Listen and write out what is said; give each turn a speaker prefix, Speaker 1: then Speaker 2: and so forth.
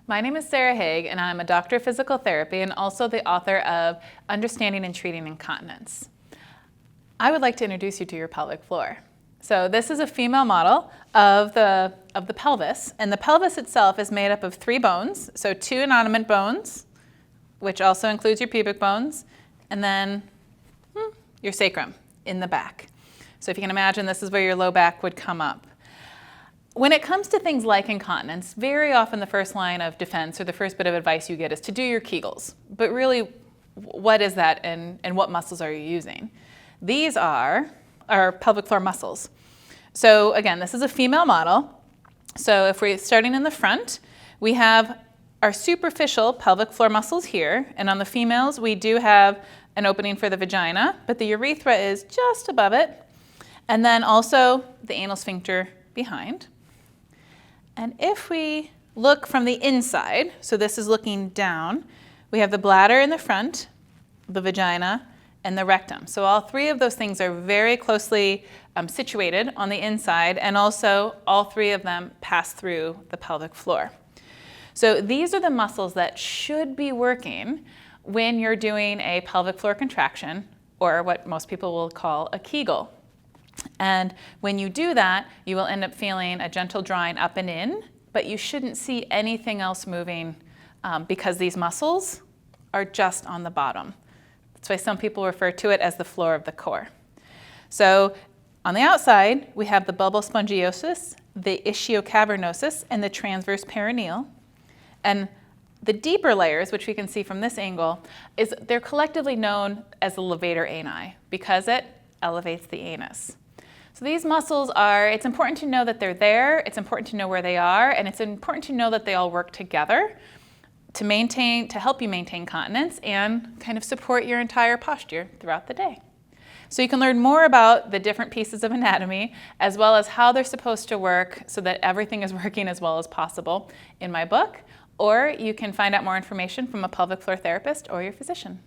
Speaker 1: My name is Sarah Haag, and I'm a doctor of physical therapy and also the author of Understanding and Treating Incontinence. I would like to introduce you to your pelvic floor. So this is a female model of the pelvis, and the pelvis itself is made up of 3 bones, so 2 innominate bones, which also includes your pubic bones, and then your sacrum in the back. So if you can imagine, this is where your low back would come up. When it comes to things like incontinence, very often the first line of defense or the first bit of advice you get is to do your Kegels. But really, what is that and what muscles are you using? These are our pelvic floor muscles. So again, this is a female model. So if we're starting in the front, we have our superficial pelvic floor muscles here. And on the females, we do have an opening for the vagina, but the urethra is just above it. And then also the anal sphincter behind. And if we look from the inside, so this is looking down, we have the bladder in the front, the vagina, and the rectum. So all 3 of those things are very closely situated on the inside, and also all 3 of them pass through the pelvic floor. So these are the muscles that should be working when you're doing a pelvic floor contraction, or what most people will call a Kegel. And when you do that, you will end up feeling a gentle drawing up and in, but you shouldn't see anything else moving because these muscles are just on the bottom. That's why some people refer to it as the floor of the core. So on the outside, we have the bulbospongiosis, the ischiocavernosus, and the transverse perineal. And the deeper layers, which we can see from this angle, they're collectively known as the levator ani because it elevates the anus. So these muscles it's important to know that they're there, it's important to know where they are, and it's important to know that they all work together to help you maintain continence and kind of support your entire posture throughout the day. So you can learn more about the different pieces of anatomy as well as how they're supposed to work so that everything is working as well as possible in my book, or you can find out more information from a pelvic floor therapist or your physician.